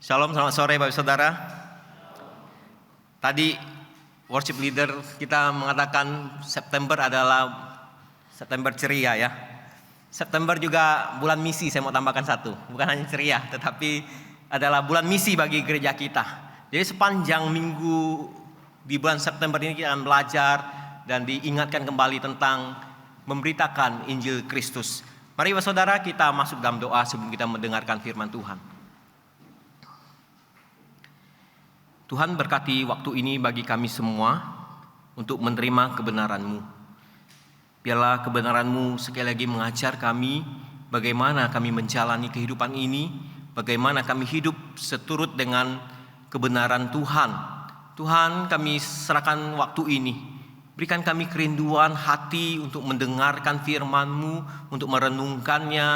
Shalom, selamat sore Bapak Saudara. Tadi worship leader kita mengatakan September adalah September ceria ya. September juga bulan misi, saya mau tambahkan satu. Bukan hanya ceria, tetapi adalah bulan misi bagi gereja kita. Jadi sepanjang minggu di bulan September ini kita akan belajar dan diingatkan kembali tentang memberitakan Injil Kristus. Mari Bapak Saudara kita masuk dalam doa sebelum kita mendengarkan firman Tuhan. Tuhan berkati waktu ini bagi kami semua untuk menerima kebenaran-Mu. Biarlah kebenaran-Mu sekali lagi mengajar kami bagaimana kami menjalani kehidupan ini, bagaimana kami hidup seturut dengan kebenaran Tuhan. Tuhan, kami serahkan waktu ini. Berikan kami kerinduan hati untuk mendengarkan firman-Mu, untuk merenungkannya,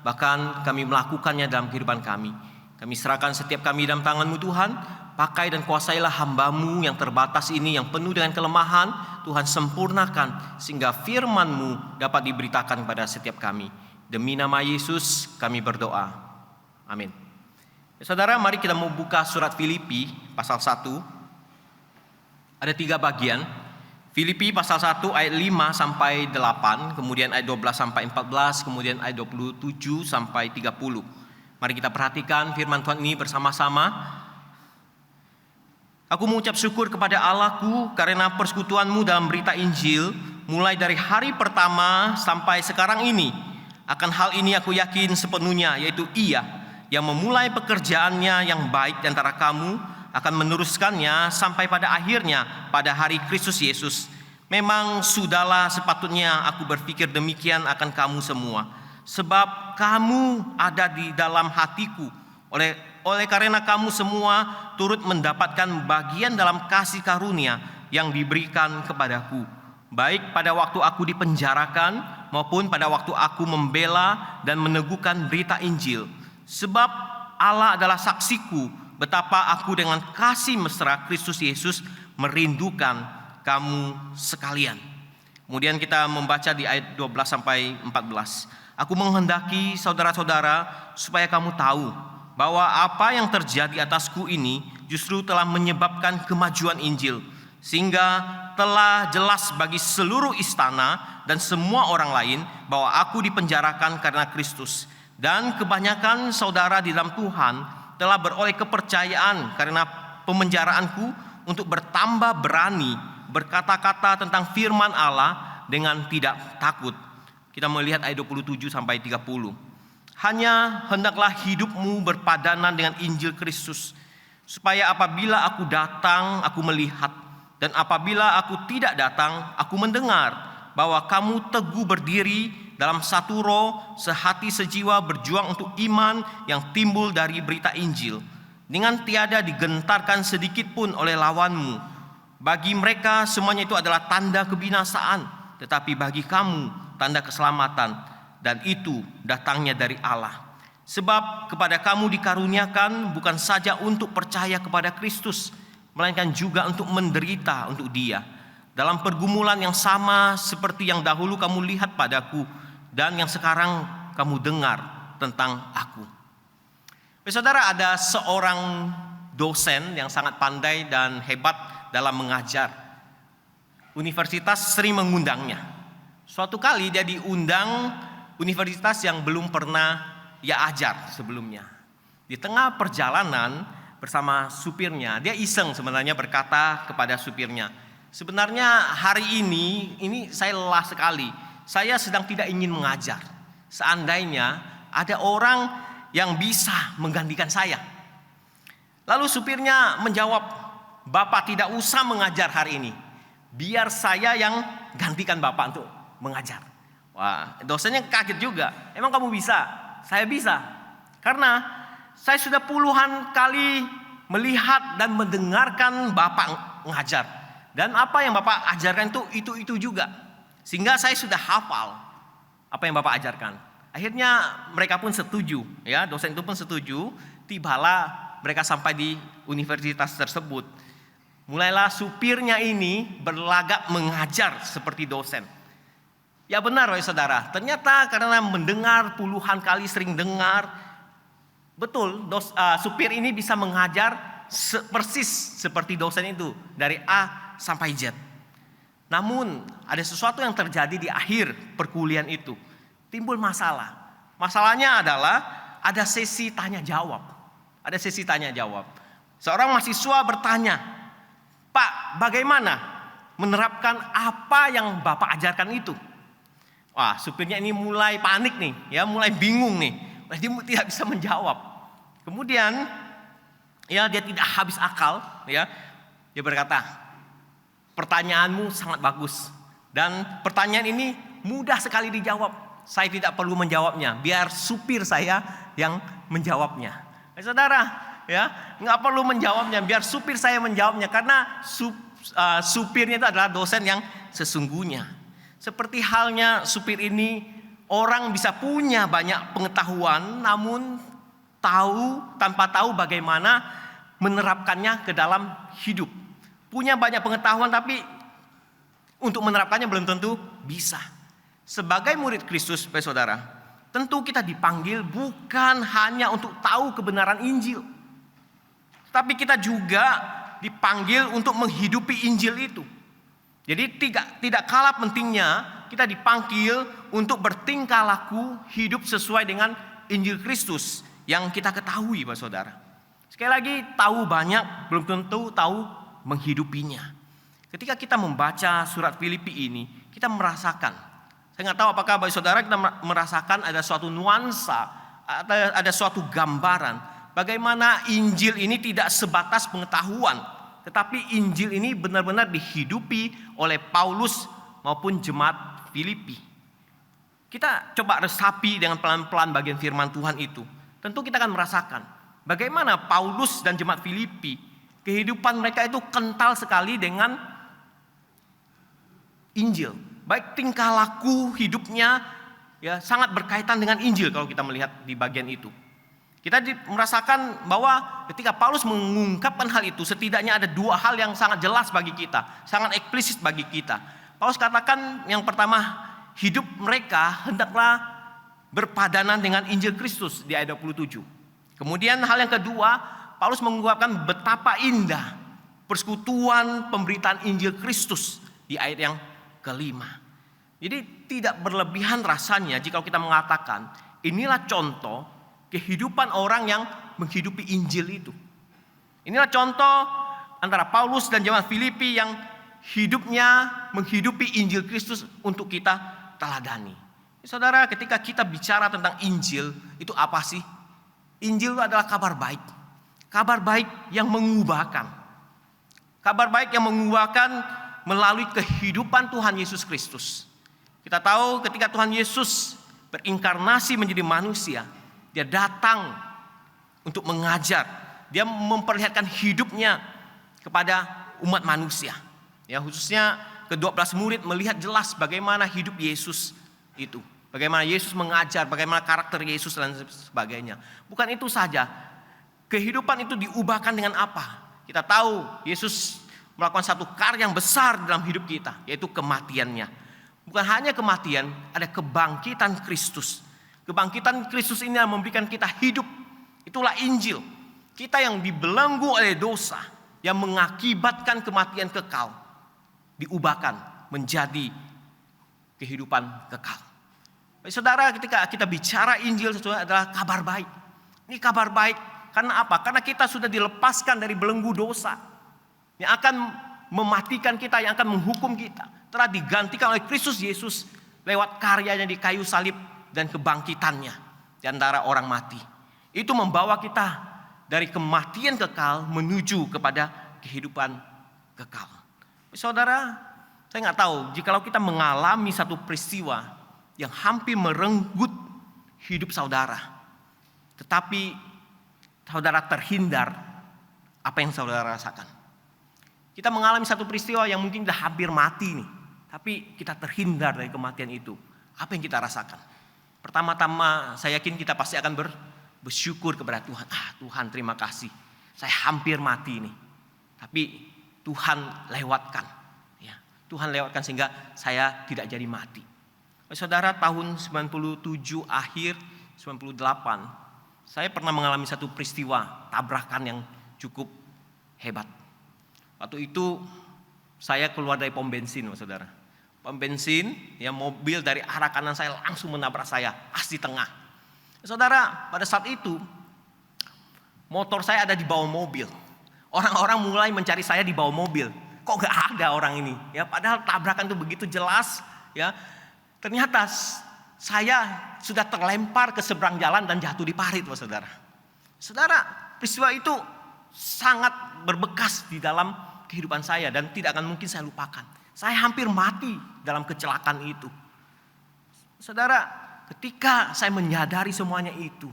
bahkan kami melakukannya dalam kehidupan kami. Kami serahkan setiap kami dalam tangan-Mu Tuhan. Pakai dan kuasailah hamba-Mu yang terbatas ini, yang penuh dengan kelemahan. Tuhan sempurnakan sehingga firman-Mu dapat diberitakan kepada setiap kami. Demi nama Yesus kami berdoa. Amin. Ya, saudara, mari kita mau buka surat Filipi pasal 1. Ada 3 bagian. Filipi pasal 1 ayat 5 sampai 8, kemudian ayat 12 sampai 14, kemudian ayat 27 sampai 30. Mari kita perhatikan firman Tuhan ini bersama-sama. Aku mengucap syukur kepada Allahku karena persekutuanmu dalam berita Injil mulai dari hari pertama sampai sekarang ini. Akan hal ini aku yakin sepenuhnya, yaitu Ia yang memulai pekerjaannya yang baik di antara kamu akan meneruskannya sampai pada akhirnya pada hari Kristus Yesus. Memang sudahlah sepatutnya aku berpikir demikian akan kamu semua, sebab kamu ada di dalam hatiku. Oleh karena kamu semua turut mendapatkan bagian dalam kasih karunia yang diberikan kepadaku, baik pada waktu aku dipenjarakan maupun pada waktu aku membela dan meneguhkan berita Injil. Sebab Allah adalah saksiku betapa aku dengan kasih mesra Kristus Yesus merindukan kamu sekalian. Kemudian kita membaca di ayat 12 sampai 14. Aku menghendaki saudara-saudara supaya kamu tahu bahwa apa yang terjadi atasku ini justru telah menyebabkan kemajuan Injil, sehingga telah jelas bagi seluruh istana dan semua orang lain bahwa aku dipenjarakan karena Kristus. Dan kebanyakan saudara di dalam Tuhan telah beroleh kepercayaan karena pemenjaraanku untuk bertambah berani berkata-kata tentang firman Allah dengan tidak takut. Kita melihat ayat 27 sampai 30. Hanya hendaklah hidupmu berpadanan dengan Injil Kristus, supaya apabila aku datang, aku melihat, dan apabila aku tidak datang, aku mendengar bahwa kamu teguh berdiri dalam satu roh, sehati sejiwa berjuang untuk iman yang timbul dari berita Injil, dengan tiada digentarkan sedikit pun oleh lawanmu. Bagi mereka semuanya itu adalah tanda kebinasaan, tetapi bagi kamu tanda keselamatan. Dan itu datangnya dari Allah. Sebab kepada kamu dikaruniakan bukan saja untuk percaya kepada Kristus, melainkan juga untuk menderita untuk Dia, dalam pergumulan yang sama seperti yang dahulu kamu lihat padaku dan yang sekarang kamu dengar tentang aku. Saudara, ada seorang dosen yang sangat pandai dan hebat dalam mengajar. Universitas sering mengundangnya. Suatu kali dia diundang universitas yang belum pernah ia ajar sebelumnya. Di tengah perjalanan bersama supirnya, dia iseng sebenarnya berkata kepada supirnya, sebenarnya hari ini saya lelah sekali. Saya sedang tidak ingin mengajar. Seandainya ada orang yang bisa menggantikan saya. Lalu supirnya menjawab, Bapak tidak usah mengajar hari ini. Biar saya yang gantikan Bapak untuk mengajar. Wah, dosennya kaget juga. Emang kamu bisa? Saya bisa. Karena saya sudah puluhan kali melihat dan mendengarkan Bapak mengajar. Dan apa yang Bapak ajarkan itu juga. Sehingga saya sudah hafal apa yang Bapak ajarkan. Akhirnya mereka pun setuju, ya, dosen itu pun setuju. Tibalah mereka sampai di universitas tersebut. Mulailah supirnya ini berlagak mengajar seperti dosen. Ya benar, saudara. Ternyata karena mendengar puluhan kali sering dengar, Betul, supir ini bisa mengajar persis seperti dosen itu dari A sampai Z. Namun ada sesuatu yang terjadi di akhir perkuliahan itu. Timbul masalah. Masalahnya adalah ada sesi tanya jawab. Ada sesi tanya jawab. Seorang mahasiswa bertanya, "Pak, bagaimana menerapkan apa yang Bapak ajarkan itu?" Wah, supirnya ini mulai panik nih, ya, mulai bingung nih. Dia tidak bisa menjawab. Kemudian, ya, dia tidak habis akal, ya. Dia berkata, "Pertanyaanmu sangat bagus dan pertanyaan ini mudah sekali dijawab. Saya tidak perlu menjawabnya, biar supir saya yang menjawabnya." Saudara, ya, nggak perlu menjawabnya, biar supir saya menjawabnya karena supirnya itu adalah dosen yang sesungguhnya. Seperti halnya supir ini, orang bisa punya banyak pengetahuan, namun tanpa tahu bagaimana menerapkannya ke dalam hidup. Punya banyak pengetahuan tapi untuk menerapkannya belum tentu bisa. Sebagai murid Kristus, saudara, tentu kita dipanggil bukan hanya untuk tahu kebenaran Injil, tapi kita juga dipanggil untuk menghidupi Injil itu. Jadi tidak kalah pentingnya kita dipanggil untuk bertingkah laku hidup sesuai dengan Injil Kristus yang kita ketahui, Pak Saudara. Sekali lagi, tahu banyak belum tentu tahu menghidupinya. Ketika kita membaca surat Filipi ini, kita merasakan, saya nggak tahu apakah Bapak Saudara kita merasakan ada suatu nuansa, ada suatu gambaran bagaimana Injil ini tidak sebatas pengetahuan, tetapi Injil ini benar-benar dihidupi oleh Paulus maupun jemaat Filipi. Kita coba resapi dengan pelan-pelan bagian firman Tuhan itu. Tentu kita akan merasakan bagaimana Paulus dan jemaat Filipi, kehidupan mereka itu kental sekali dengan Injil. Baik tingkah laku hidupnya, ya, sangat berkaitan dengan Injil kalau kita melihat di bagian itu. Kita merasakan bahwa ketika Paulus mengungkapkan hal itu, setidaknya ada dua hal yang sangat jelas bagi kita, sangat eksplisit bagi kita. Paulus katakan yang pertama, hidup mereka hendaklah berpadanan dengan Injil Kristus di ayat 27. Kemudian hal yang kedua, Paulus mengungkapkan betapa indah persekutuan pemberitaan Injil Kristus di ayat yang kelima. Jadi tidak berlebihan rasanya jika kita mengatakan inilah contoh kehidupan orang yang menghidupi Injil itu. Inilah contoh antara Paulus dan jemaat Filipi yang hidupnya menghidupi Injil Kristus untuk kita teladani. Saudara, ketika kita bicara tentang Injil, itu apa sih? Injil itu adalah kabar baik. Kabar baik yang mengubahkan. Kabar baik yang mengubahkan melalui kehidupan Tuhan Yesus Kristus. Kita tahu ketika Tuhan Yesus berinkarnasi menjadi manusia, Dia datang untuk mengajar. Dia memperlihatkan hidupnya kepada umat manusia. Ya, khususnya ke-12 murid melihat jelas bagaimana hidup Yesus itu. Bagaimana Yesus mengajar, bagaimana karakter Yesus dan sebagainya. Bukan itu saja. Kehidupan itu diubahkan dengan apa? Kita tahu Yesus melakukan satu karya yang besar dalam hidup kita, yaitu kematiannya. Bukan hanya kematian, ada kebangkitan Kristus. Kebangkitan Kristus ini yang memberikan kita hidup. Itulah Injil. Kita yang dibelenggu oleh dosa, yang mengakibatkan kematian kekal, diubahkan menjadi kehidupan kekal. Saudara, ketika kita bicara Injil, sesuatu adalah kabar baik. Ini kabar baik karena apa? Karena kita sudah dilepaskan dari belenggu dosa yang akan mematikan kita, yang akan menghukum kita. Telah digantikan oleh Kristus Yesus lewat karyanya di kayu salib dan kebangkitannya di antara orang mati. Itu membawa kita dari kematian kekal menuju kepada kehidupan kekal. Saudara, saya nggak tahu jikalau kita mengalami satu peristiwa yang hampir merenggut hidup saudara, tetapi saudara terhindar, apa yang saudara rasakan? Kita mengalami satu peristiwa yang mungkin sudah hampir mati nih, tapi kita terhindar dari kematian itu. Apa yang kita rasakan? Pertama-tama saya yakin kita pasti akan bersyukur kepada Tuhan. Tuhan, terima kasih. Saya hampir mati nih, tapi Tuhan lewatkan. Ya, Tuhan lewatkan sehingga saya tidak jadi mati. Saudara, tahun 97 akhir 98, Saya pernah mengalami satu peristiwa tabrakan yang cukup hebat. Waktu itu saya keluar dari pom bensin, saudara. Pom bensin, ya, mobil dari arah kanan saya langsung menabrak saya, pas di tengah. Saudara, pada saat itu motor saya ada di bawah mobil. Orang-orang mulai mencari saya di bawah mobil. Kok gak ada orang ini? Ya, padahal tabrakan itu begitu jelas. Ya, ternyata saya sudah terlempar ke seberang jalan dan jatuh di parit, saudara. Saudara, peristiwa itu sangat berbekas di dalam kehidupan saya dan tidak akan mungkin saya lupakan. Saya hampir mati dalam kecelakaan itu. Saudara, ketika saya menyadari semuanya itu,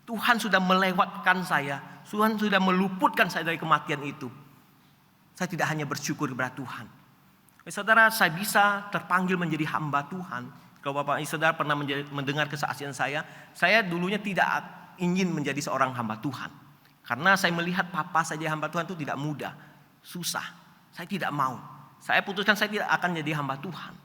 Tuhan sudah melewatkan saya, Tuhan sudah meluputkan saya dari kematian itu. Saya tidak hanya bersyukur kepada Tuhan. Saudara, saya bisa terpanggil menjadi hamba Tuhan. Kalau Bapak Ibu Saudara pernah mendengar kesaksian saya dulunya tidak ingin menjadi seorang hamba Tuhan. Karena saya melihat papa saja hamba Tuhan itu tidak mudah, susah. Saya tidak mau. Saya putuskan saya tidak akan jadi hamba Tuhan.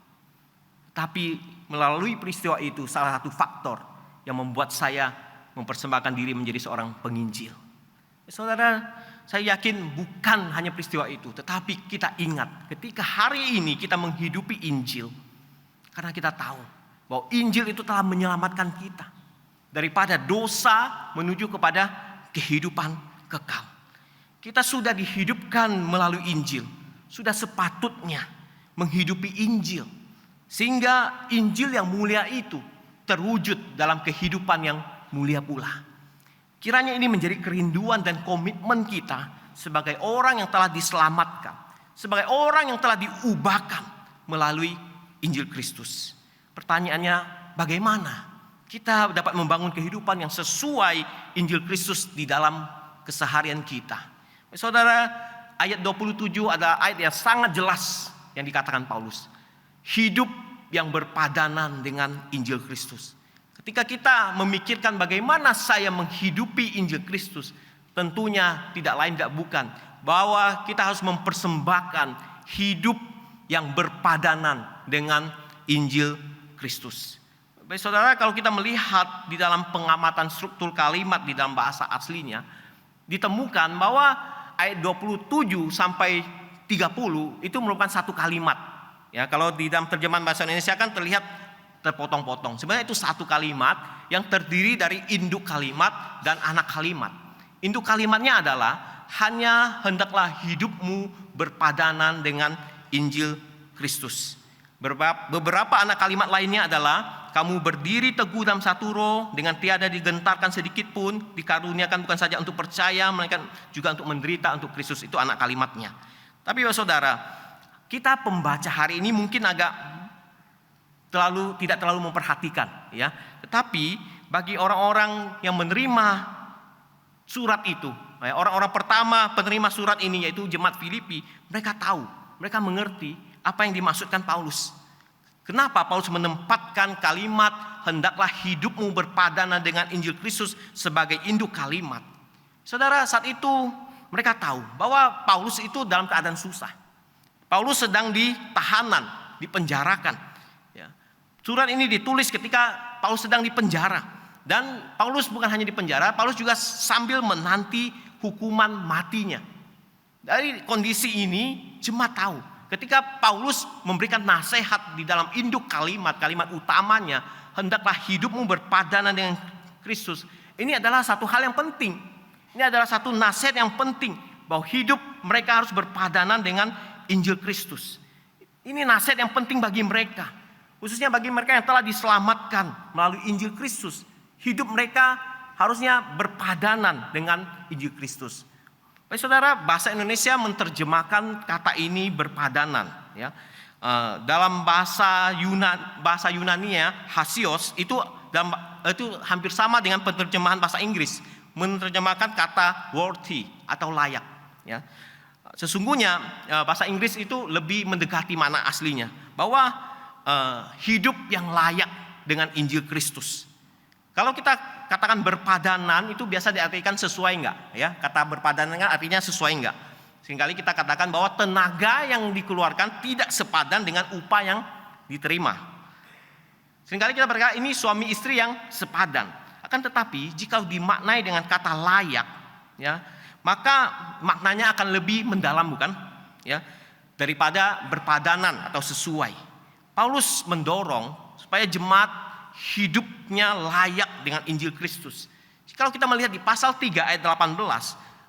Tapi melalui peristiwa itu salah satu faktor yang membuat saya mempersembahkan diri menjadi seorang penginjil. Saudara, saya yakin bukan hanya peristiwa itu, tetapi kita ingat ketika hari ini kita menghidupi Injil. Karena kita tahu bahwa Injil itu telah menyelamatkan kita daripada dosa menuju kepada kehidupan kekal. Kita sudah dihidupkan melalui Injil. Sudah sepatutnya menghidupi Injil. Sehingga Injil yang mulia itu terwujud dalam kehidupan yang mulia pula. Kiranya ini menjadi kerinduan dan komitmen kita sebagai orang yang telah diselamatkan. Sebagai orang yang telah diubahkan melalui Injil Kristus. Pertanyaannya, bagaimana kita dapat membangun kehidupan yang sesuai Injil Kristus di dalam keseharian kita? Saudara, ayat 27 adalah ayat yang sangat jelas yang dikatakan Paulus. Hidup yang berpadanan dengan Injil Kristus. Ketika kita memikirkan bagaimana saya menghidupi Injil Kristus, tentunya tidak lain tidak bukan bahwa kita harus mempersembahkan hidup yang berpadanan dengan Injil Kristus. Baik saudara, kalau kita melihat di dalam pengamatan struktur kalimat di dalam bahasa aslinya, ditemukan bahwa ayat 27 sampai 30 itu merupakan satu kalimat. Ya, kalau di dalam terjemahan bahasa Indonesia kan terlihat terpotong-potong. Sebenarnya itu satu kalimat yang terdiri dari induk kalimat dan anak kalimat. Induk kalimatnya adalah hanya hendaklah hidupmu berpadanan dengan Injil Kristus. Beberapa anak kalimat lainnya adalah kamu berdiri teguh dalam satu roh dengan tiada digentarkan sedikit pun, dikaruniakan bukan saja untuk percaya melainkan juga untuk menderita untuk Kristus. Itu anak kalimatnya. Tapi saudara, kita pembaca hari ini mungkin agak tidak terlalu memperhatikan, ya. Tetapi bagi orang-orang yang menerima surat itu, orang-orang pertama penerima surat ini yaitu jemaat Filipi, mereka tahu, mereka mengerti apa yang dimaksudkan Paulus. Kenapa Paulus menempatkan kalimat hendaklah hidupmu berpadanan dengan Injil Kristus sebagai induk kalimat? Saudara, saat itu mereka tahu bahwa Paulus itu dalam keadaan susah. Paulus sedang ditahanan, dipenjarakan. Ya. Surat ini ditulis ketika Paulus sedang dipenjara. Dan Paulus bukan hanya dipenjara, Paulus juga sambil menanti hukuman matinya. Dari kondisi ini jemaat tahu, ketika Paulus memberikan nasihat di dalam induk kalimat utamanya, hendaklah hidupmu berpadanan dengan Kristus. Ini adalah satu hal yang penting. Ini adalah satu nasihat yang penting, bahwa hidup mereka harus berpadanan dengan Injil Kristus. Ini nasihat yang penting bagi mereka, khususnya bagi mereka yang telah diselamatkan melalui Injil Kristus. Hidup mereka harusnya berpadanan dengan Injil Kristus. Baik saudara, bahasa Indonesia menerjemahkan kata ini berpadanan. Ya. Dalam bahasa Yunani hasios itu hampir sama dengan penerjemahan bahasa Inggris, menerjemahkan kata worthy atau layak. Ya. Sesungguhnya bahasa Inggris itu lebih mendekati makna aslinya, bahwa hidup yang layak dengan Injil Kristus. Kalau kita katakan berpadanan itu biasa diartikan sesuai enggak, ya. Kata berpadanan kan artinya sesuai enggak. Seringkali kita katakan bahwa tenaga yang dikeluarkan tidak sepadan dengan upah yang diterima. Seringkali kita berkata ini suami istri yang sepadan. Akan tetapi jika dimaknai dengan kata layak, ya, maka maknanya akan lebih mendalam, bukan? Ya, daripada berpadanan atau sesuai. Paulus mendorong supaya jemaat hidupnya layak dengan Injil Kristus. Kalau kita melihat di pasal 3 ayat 18,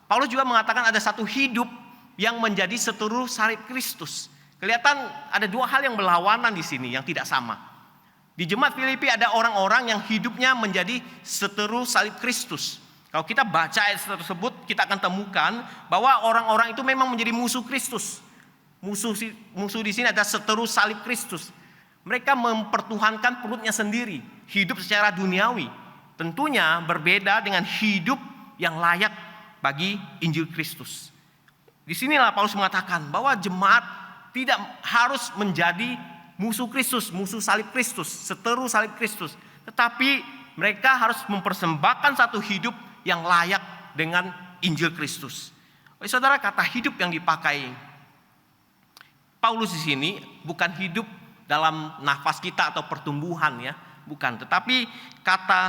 Paulus juga mengatakan ada satu hidup yang menjadi seteru salib Kristus. Kelihatan ada dua hal yang berlawanan di sini yang tidak sama. Di jemaat Filipi ada orang-orang yang hidupnya menjadi seteru salib Kristus. Kalau kita baca ayat tersebut, kita akan temukan bahwa orang-orang itu memang menjadi musuh Kristus. Musuh di sini ada seteru salib Kristus. Mereka mempertuhankan perutnya sendiri, hidup secara duniawi. Tentunya berbeda dengan hidup yang layak bagi Injil Kristus. Disinilah Paulus mengatakan bahwa jemaat tidak harus menjadi musuh Kristus, musuh salib Kristus, seteru salib Kristus. Tetapi mereka harus mempersembahkan satu hidup yang layak dengan Injil Kristus. Saudara, kata hidup yang dipakai Paulus di sini bukan hidup dalam nafas kita atau pertumbuhan, ya, bukan. Tetapi kata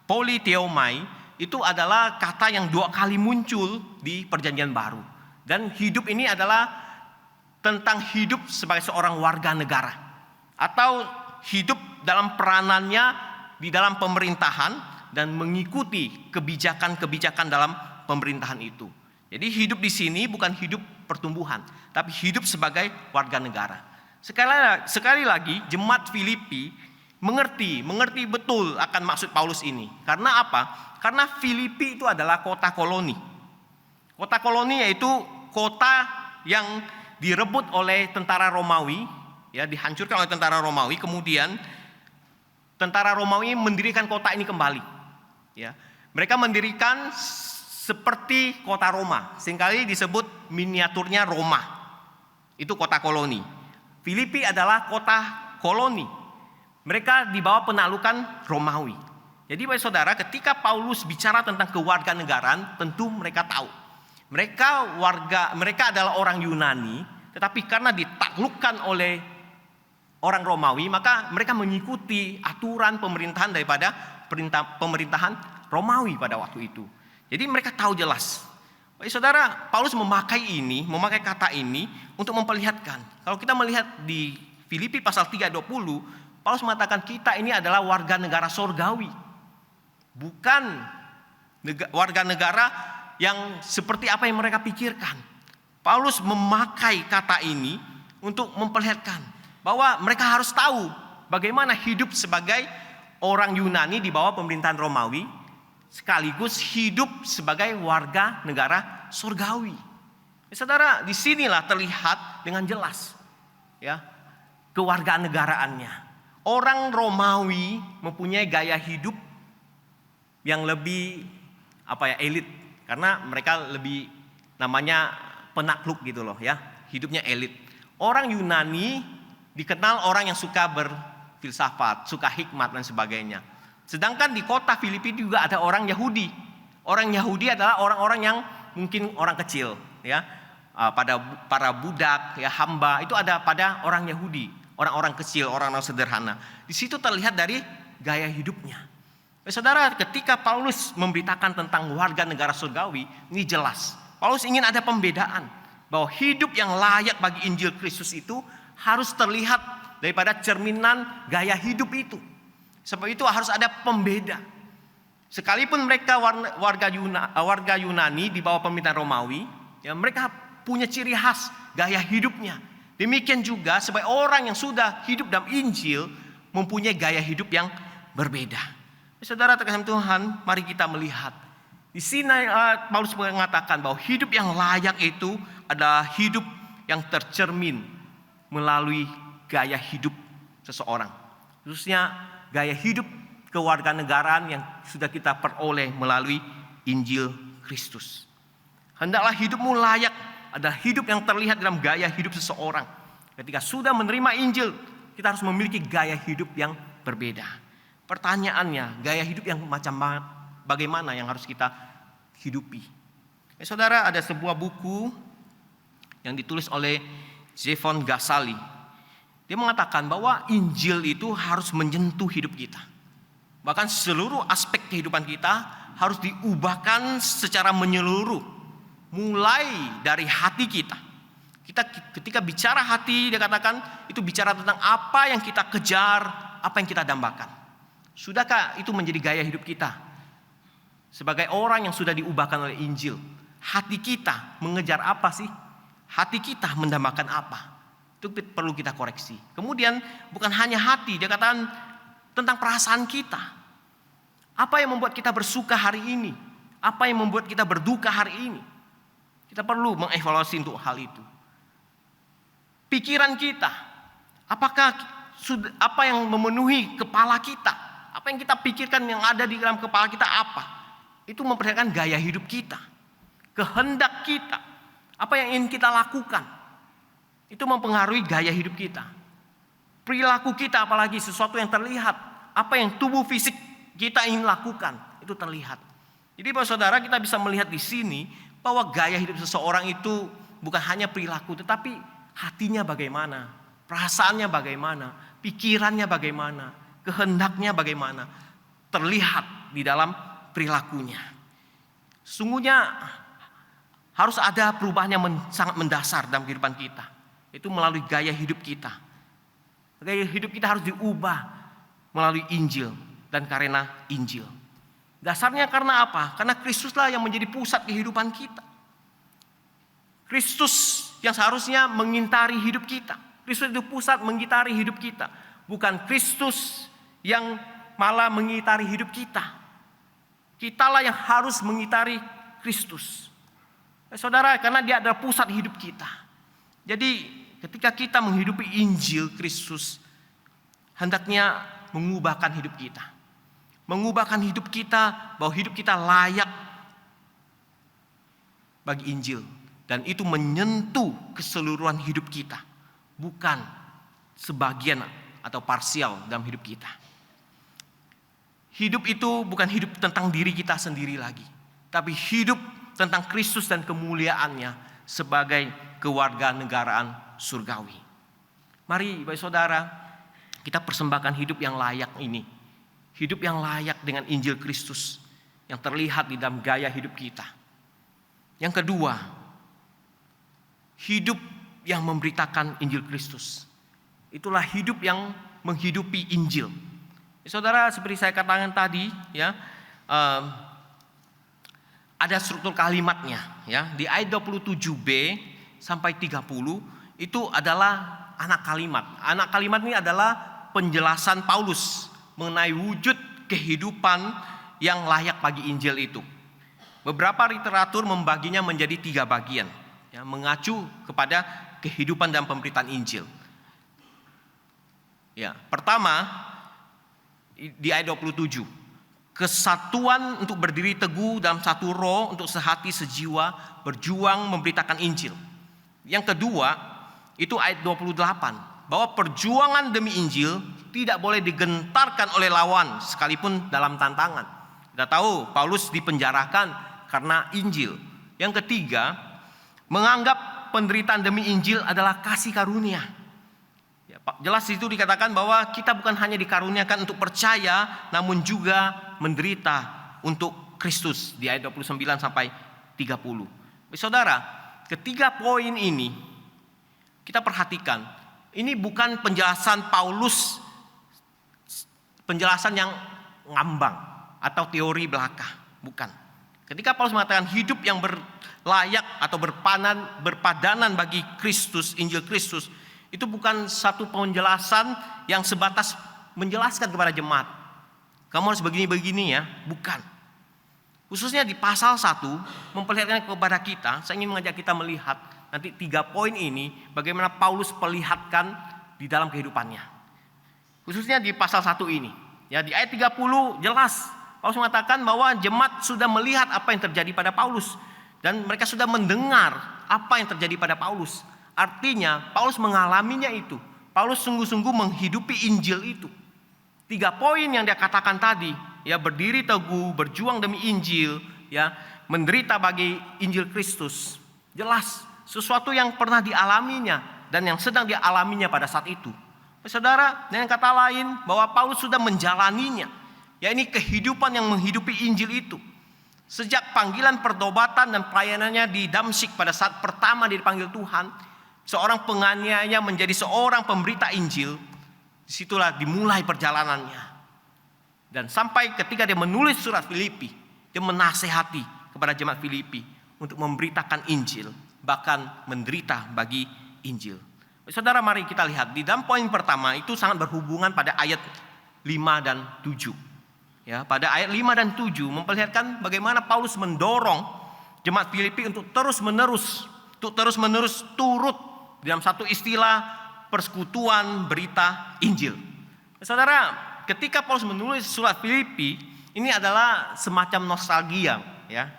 politeomai itu adalah kata yang dua kali muncul di Perjanjian Baru. Dan hidup ini adalah tentang hidup sebagai seorang warga negara atau hidup dalam peranannya di dalam pemerintahan dan mengikuti kebijakan-kebijakan dalam pemerintahan itu. Jadi hidup di sini bukan hidup pertumbuhan, tapi hidup sebagai warga negara. Sekali lagi jemaat Filipi mengerti betul akan maksud Paulus ini. Karena apa? Karena Filipi itu adalah kota koloni. Kota koloni yaitu kota yang direbut oleh tentara Romawi, ya, dihancurkan oleh tentara Romawi. Kemudian tentara Romawi mendirikan kota ini kembali. Ya, mereka mendirikan seperti kota Roma, seringkali disebut miniaturnya Roma. Itu kota koloni. Filipi adalah kota koloni. Mereka di bawah penaklukan Romawi. Jadi baik saudara, ketika Paulus bicara tentang kewarganegaraan, tentu mereka tahu. Mereka adalah orang Yunani, tetapi karena ditaklukkan oleh orang Romawi, maka mereka mengikuti aturan pemerintahan daripada pemerintahan Romawi pada waktu itu. Jadi mereka tahu jelas. Baik saudara, Paulus memakai kata ini untuk memperlihatkan. Kalau kita melihat di Filipi pasal 3:20, Paulus mengatakan kita ini adalah warga negara sorgawi. Bukan warga negara yang seperti apa yang mereka pikirkan. Paulus memakai kata ini untuk memperlihatkan bahwa mereka harus tahu bagaimana hidup sebagai orang Yunani di bawah pemerintahan Romawi, sekaligus hidup sebagai warga negara surgawi. Saudara, disinilah terlihat dengan jelas, ya, kewarganegaraannya. Orang Romawi mempunyai gaya hidup yang lebih elit. Karena mereka lebih namanya penakluk gitu loh, ya, hidupnya elit. Orang Yunani dikenal orang yang suka berfilsafat, suka hikmat dan sebagainya. Sedangkan di kota Filipi juga ada orang Yahudi. Orang Yahudi adalah orang-orang yang mungkin orang kecil, ya, pada para budak, ya, hamba itu ada pada orang Yahudi, orang-orang kecil, orang-orang sederhana. Di situ terlihat dari gaya hidupnya. Saudara, ketika Paulus memberitakan tentang warga negara surgawi, ini jelas. Paulus ingin ada pembedaan bahwa hidup yang layak bagi Injil Kristus itu harus terlihat daripada cerminan gaya hidup itu. Sebab itu harus ada pembeda. Sekalipun mereka warga Yunani di bawah pemerintahan Romawi, ya, mereka punya ciri khas gaya hidupnya. Demikian juga sebagai orang yang sudah hidup dalam Injil mempunyai gaya hidup yang berbeda. Saudara terkasih Tuhan, mari kita melihat. Di sini Paulus mengatakan bahwa hidup yang layak itu adalah hidup yang tercermin melalui gaya hidup seseorang. Khususnya gaya hidup kewarganegaraan yang sudah kita peroleh melalui Injil Kristus. Hendaklah hidupmu layak adalah hidup yang terlihat dalam gaya hidup seseorang. Ketika sudah menerima Injil, kita harus memiliki gaya hidup yang berbeda. Pertanyaannya, gaya hidup yang bagaimana yang harus kita hidupi? Saudara, ada sebuah buku yang ditulis oleh Zefon Ghazali. Dia mengatakan bahwa Injil itu harus menyentuh hidup kita. Bahkan seluruh aspek kehidupan kita harus diubahkan secara menyeluruh. Mulai dari hati kita. Kita ketika bicara hati, dia katakan itu bicara tentang apa yang kita kejar, apa yang kita dambakan. Sudahkah itu menjadi gaya hidup kita? Sebagai orang yang sudah diubahkan oleh Injil, hati kita mengejar apa sih? Hati kita mendambakan apa? Itu perlu kita koreksi. Kemudian bukan hanya hati, dia katakan tentang perasaan kita. Apa yang membuat kita bersuka hari ini? Apa yang membuat kita berduka hari ini? Kita perlu mengevaluasi untuk hal itu. Pikiran kita, apakah apa yang memenuhi kepala kita? Apa yang kita pikirkan yang ada di dalam kepala kita apa? Itu memperlihatkan gaya hidup kita. Kehendak kita, apa yang ingin kita lakukan, itu mempengaruhi gaya hidup kita. Perilaku kita, apalagi sesuatu yang terlihat, apa yang tubuh fisik kita ingin lakukan, itu terlihat. Jadi Bapak Saudara, kita bisa melihat di sini bahwa gaya hidup seseorang itu bukan hanya perilaku, tetapi hatinya bagaimana, perasaannya bagaimana, pikirannya bagaimana, kehendaknya bagaimana, terlihat di dalam perilakunya. Sungguhnya harus ada perubahan yang sangat mendasar dalam kehidupan kita. Itu melalui gaya hidup kita. Gaya hidup kita harus diubah melalui Injil dan karena Injil. Dasarnya karena apa? Karena Kristuslah yang menjadi pusat kehidupan kita. Kristus yang seharusnya mengintari hidup kita. Kristus itu pusat mengitari hidup kita. Bukan Kristus yang malah mengitari hidup kita. Kitalah yang harus mengitari Kristus. Saudara, karena dia adalah pusat hidup kita. Jadi ketika kita menghidupi Injil Kristus, hendaknya mengubahkan hidup kita. Mengubahkan hidup kita, bahwa hidup kita layak bagi Injil. Dan itu menyentuh keseluruhan hidup kita. Bukan sebagian atau parsial dalam hidup kita. Hidup itu bukan hidup tentang diri kita sendiri lagi. Tapi hidup tentang Kristus dan kemuliaannya sebagai kewarganegaraan surgawi. Mari Bapak Saudara, kita persembahkan hidup yang layak ini. Hidup yang layak dengan Injil Kristus yang terlihat di dalam gaya hidup kita. Yang kedua, hidup yang memberitakan Injil Kristus. Itulah hidup yang menghidupi Injil. Saudara, seperti saya katakan tadi, ya, ada struktur kalimatnya, ya. Di ayat 27b sampai 30 itu adalah anak kalimat. Anak kalimat ini adalah penjelasan Paulus mengenai wujud kehidupan yang layak bagi Injil itu. Beberapa literatur membaginya menjadi 3 bagian, ya, mengacu kepada kehidupan dan pemberitaan Injil. Ya, pertama di ayat 27, kesatuan untuk berdiri teguh dalam satu roh, untuk sehati sejiwa berjuang memberitakan Injil. Yang kedua itu ayat 28, bahwa perjuangan demi Injil tidak boleh digentarkan oleh lawan sekalipun dalam tantangan. Kita tahu Paulus dipenjarakan karena Injil. Yang ketiga, menganggap penderitaan demi Injil adalah kasih karunia. Ya, jelas itu dikatakan bahwa kita bukan hanya dikaruniakan untuk percaya, namun juga menderita untuk Kristus di ayat 29 sampai 30. Saudara, ketiga poin ini kita perhatikan. Ini bukan penjelasan Paulus, penjelasan yang ngambang atau teori belaka, bukan. Ketika Paulus mengatakan hidup yang berlayak atau berpadanan bagi Kristus, Injil Kristus, itu bukan satu penjelasan yang sebatas menjelaskan kepada jemaat, kamu harus begini-begini ya, bukan. Khususnya di pasal 1 memperlihatkan kepada kita, saya ingin mengajak kita melihat nanti 3 poin ini, bagaimana Paulus perlihatkan di dalam kehidupannya. Khususnya di pasal 1 ini. Ya, di ayat 30 jelas Paulus mengatakan bahwa jemaat sudah melihat apa yang terjadi pada Paulus. Dan mereka sudah mendengar apa yang terjadi pada Paulus. Artinya Paulus mengalaminya itu. Paulus sungguh-sungguh menghidupi Injil itu. 3 poin yang dia katakan tadi, ya, berdiri teguh, berjuang demi Injil, ya, menderita bagi Injil Kristus. Jelas sesuatu yang pernah dialaminya dan yang sedang dialaminya pada saat itu. Saudara, dengan kata lain bahwa Paulus sudah menjalaninya. Ya, ini kehidupan yang menghidupi Injil itu. Sejak panggilan pertobatan dan pelayanannya di Damsyik pada saat pertama dia dipanggil Tuhan, seorang penganiaya menjadi seorang pemberita Injil. Disitulah dimulai perjalanannya. Dan sampai ketika dia menulis surat Filipi, dia menasehati kepada jemaat Filipi untuk memberitakan Injil, bahkan menderita bagi Injil. Saudara, mari kita lihat di dalam poin pertama itu sangat berhubungan pada ayat 5 dan 7. Ya, pada ayat 5 dan 7 memperlihatkan bagaimana Paulus mendorong jemaat Filipi untuk terus-menerus turut dalam satu istilah persekutuan berita Injil. Saudara, ketika Paulus menulis surat Filipi, ini adalah semacam nostalgia, ya.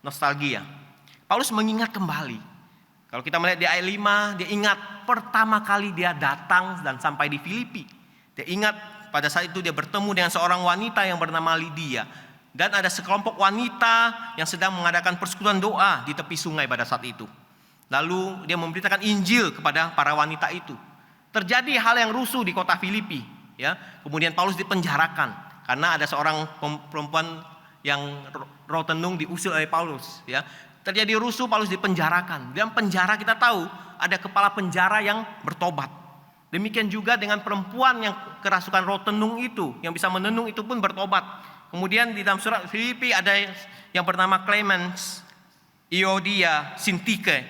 Nostalgia. Paulus mengingat kembali. Kalau kita melihat di ayat 5, dia ingat pertama kali dia datang dan sampai di Filipi. Dia ingat pada saat itu dia bertemu dengan seorang wanita yang bernama Lydia. Dan ada sekelompok wanita yang sedang mengadakan persekutuan doa di tepi sungai pada saat itu. Lalu dia memberitakan Injil kepada para wanita itu. Terjadi hal yang rusuh di kota Filipi. Ya. Kemudian Paulus dipenjarakan karena ada seorang perempuan yang roh tenung diusir oleh Paulus. Ya. Terjadi rusuh, Paulus dipenjarakan. Dalam penjara kita tahu ada kepala penjara yang bertobat. Demikian juga dengan perempuan yang kerasukan roh tenung itu, yang bisa menenung itu pun bertobat. Kemudian di dalam surat Filipi ada yang bernama Clemens, Iodia, Sintike.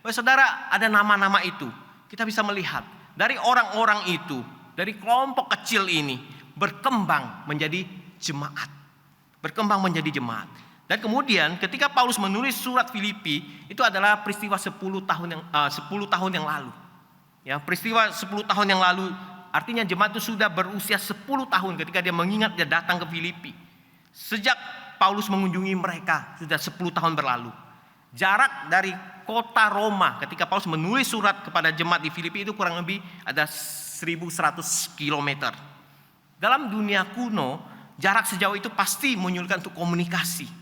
Saudara, ada nama-nama itu. Kita bisa melihat dari orang-orang itu, dari kelompok kecil ini berkembang menjadi jemaat. Berkembang menjadi jemaat. Dan kemudian ketika Paulus menulis surat Filipi, itu adalah peristiwa 10 tahun yang lalu. Ya, peristiwa 10 tahun yang lalu, artinya jemaat itu sudah berusia 10 tahun ketika dia mengingat dia datang ke Filipi. Sejak Paulus mengunjungi mereka sudah 10 tahun berlalu. Jarak dari kota Roma ketika Paulus menulis surat kepada jemaat di Filipi itu kurang lebih ada 1100 km. Dalam dunia kuno, jarak sejauh itu pasti menyulitkan untuk komunikasi.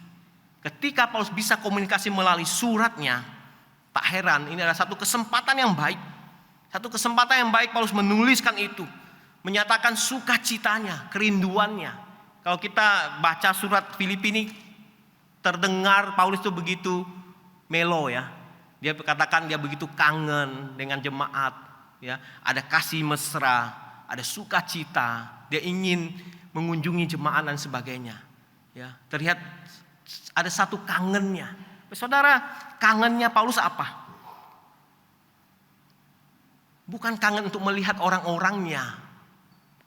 Ketika Paulus bisa komunikasi melalui suratnya, tak heran ini adalah satu kesempatan yang baik. Satu kesempatan yang baik Paulus menuliskan itu, menyatakan sukacitanya, kerinduannya. Kalau kita baca surat Filipi ini, terdengar Paulus itu begitu melo, ya. Dia katakan dia begitu kangen dengan jemaat, ya. Ada kasih mesra, ada sukacita, dia ingin mengunjungi jemaat dan sebagainya. Ya, terlihat ada satu kangennya. Saudara, kangennya Paulus apa? Bukan kangen untuk melihat orang-orangnya,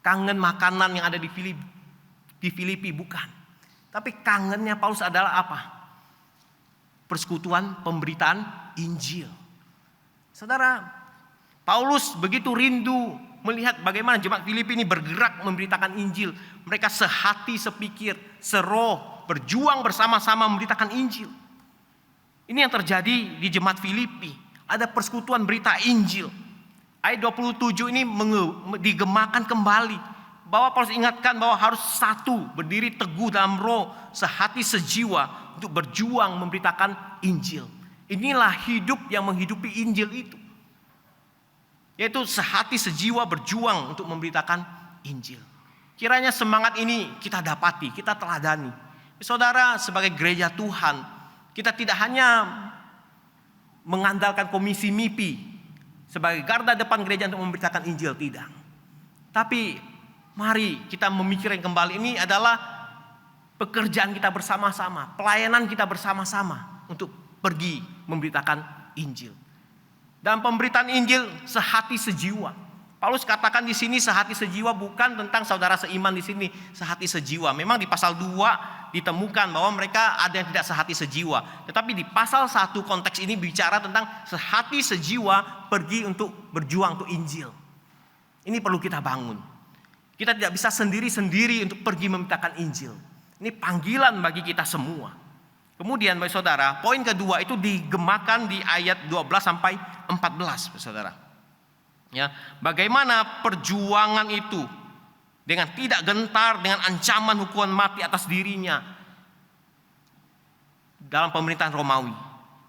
kangen makanan yang ada di Filipi, bukan. Tapi kangennya Paulus adalah apa? Persekutuan pemberitaan Injil. Saudara, Paulus begitu rindu melihat bagaimana jemaat Filipi ini bergerak memberitakan Injil. Mereka sehati, sepikir, seroh, berjuang bersama-sama memberitakan Injil. Ini yang terjadi di jemaat Filipi. Ada persekutuan berita Injil. Ayat 27 ini digemakan kembali bahwa Paulus ingatkan bahwa harus satu, berdiri teguh dalam roh, sehati sejiwa untuk berjuang memberitakan Injil. Inilah hidup yang menghidupi Injil itu, yaitu sehati sejiwa berjuang untuk memberitakan Injil. Kiranya semangat ini kita dapati, kita teladani. Saudara, sebagai gereja Tuhan, kita tidak hanya mengandalkan komisi MIPI sebagai garda depan gereja untuk memberitakan Injil, tidak. Tapi mari kita memikirkan kembali, ini adalah pekerjaan kita bersama-sama, pelayanan kita bersama-sama untuk pergi memberitakan Injil. Dan pemberitaan Injil sehati sejiwa. Paulus katakan di sini sehati sejiwa bukan tentang saudara seiman di sini, sehati sejiwa. Memang di pasal 2 ditemukan bahwa mereka ada yang tidak sehati sejiwa. Tetapi di pasal 1 konteks ini bicara tentang sehati sejiwa pergi untuk berjuang untuk Injil. Ini perlu kita bangun. Kita tidak bisa sendiri-sendiri untuk pergi memberitakan Injil. Ini panggilan bagi kita semua. Kemudian bagi saudara, poin kedua itu digemakan di ayat 12 sampai 14, saudara. Ya, bagaimana perjuangan itu dengan tidak gentar dengan ancaman hukuman mati atas dirinya dalam pemerintahan Romawi.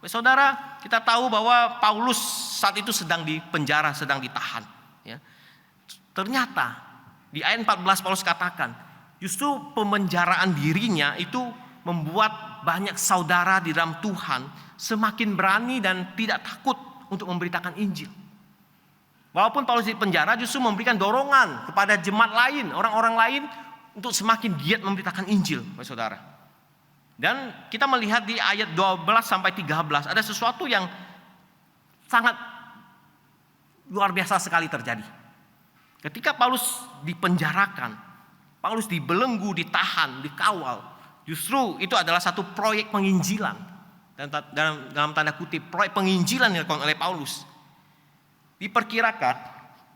Saudara, kita tahu bahwa Paulus saat itu sedang di penjara, sedang ditahan. Ya. Ternyata di ayat 14 Paulus katakan, Justru pemenjaraan dirinya itu membuat banyak saudara di dalam Tuhan semakin berani dan tidak takut untuk memberitakan Injil. Walaupun Paulus di penjara, justru memberikan dorongan kepada jemaat lain, orang-orang lain untuk semakin giat memberitakan Injil, saudara. Dan kita melihat di ayat 12 sampai 13 ada sesuatu yang sangat luar biasa sekali terjadi. Ketika Paulus dipenjarakan, Paulus dibelenggu, ditahan, dikawal, justru itu adalah satu proyek penginjilan. Dan dalam tanda kutip, proyek penginjilan yang dilakukan oleh Paulus. Diperkirakan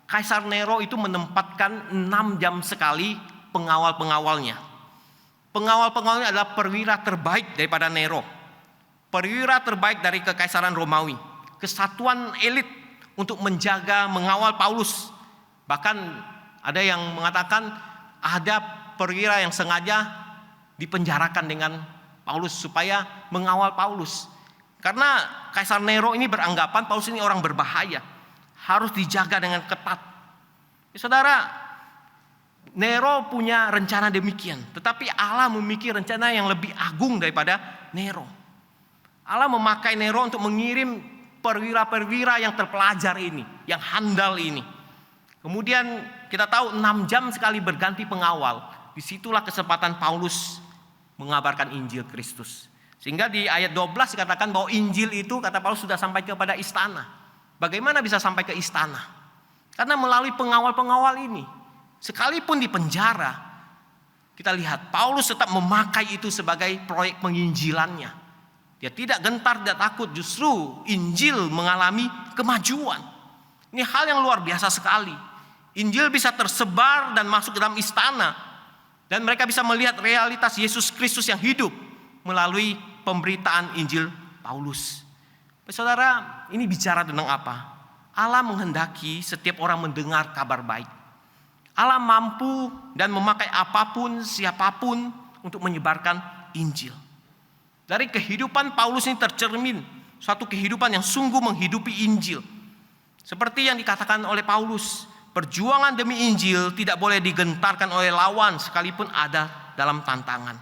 Kaisar Nero itu menempatkan 6 jam sekali pengawal-pengawalnya. Pengawal-pengawalnya adalah perwira terbaik daripada Nero, perwira terbaik dari Kekaisaran Romawi, kesatuan elit untuk menjaga, mengawal Paulus. Bahkan ada yang mengatakan ada perwira yang sengaja dipenjarakan dengan Paulus supaya mengawal Paulus. Karena Kaisar Nero ini beranggapan Paulus ini orang berbahaya, harus dijaga dengan ketat. Saudara, Nero punya rencana demikian, tetapi Allah memiliki rencana yang lebih agung daripada Nero. Allah memakai Nero untuk mengirim perwira-perwira yang terpelajar ini, yang handal ini. Kemudian kita tahu 6 jam sekali berganti pengawal. Disitulah kesempatan Paulus mengabarkan Injil Kristus. Sehingga di ayat 12 dikatakan bahwa Injil itu, kata Paulus, sudah sampai kepada istana. Bagaimana bisa sampai ke istana? Karena melalui pengawal-pengawal ini. Sekalipun di penjara, kita lihat Paulus tetap memakai itu sebagai proyek penginjilannya. Dia tidak gentar, tidak takut. Justru Injil mengalami kemajuan. Ini hal yang luar biasa sekali. Injil bisa tersebar dan masuk ke dalam istana. Dan mereka bisa melihat realitas Yesus Kristus yang hidup melalui pemberitaan Injil Paulus. Saudara, ini bicara tentang apa? Allah menghendaki setiap orang mendengar kabar baik. Allah mampu dan memakai apapun, siapapun untuk menyebarkan Injil. Dari kehidupan Paulus ini tercermin suatu kehidupan yang sungguh menghidupi Injil. Seperti yang dikatakan oleh Paulus, perjuangan demi Injil tidak boleh digentarkan oleh lawan sekalipun ada dalam tantangan.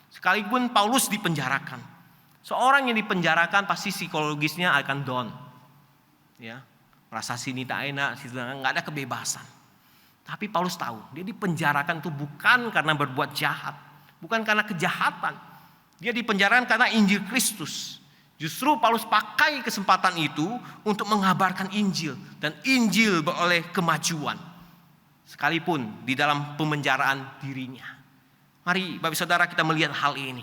Sekalipun Paulus dipenjarakan. Seorang yang dipenjarakan pasti psikologisnya akan down. Ya, merasa sini tak enak, situ nggak ada kebebasan. Tapi Paulus tahu, dia dipenjarakan itu bukan karena berbuat jahat, bukan karena kejahatan. Dia dipenjarakan karena Injil Kristus. Justru Paulus pakai kesempatan itu untuk mengabarkan Injil, dan Injil beroleh kemajuan. Sekalipun di dalam pemenjaraan dirinya. Mari Bapak Saudara kita melihat hal ini.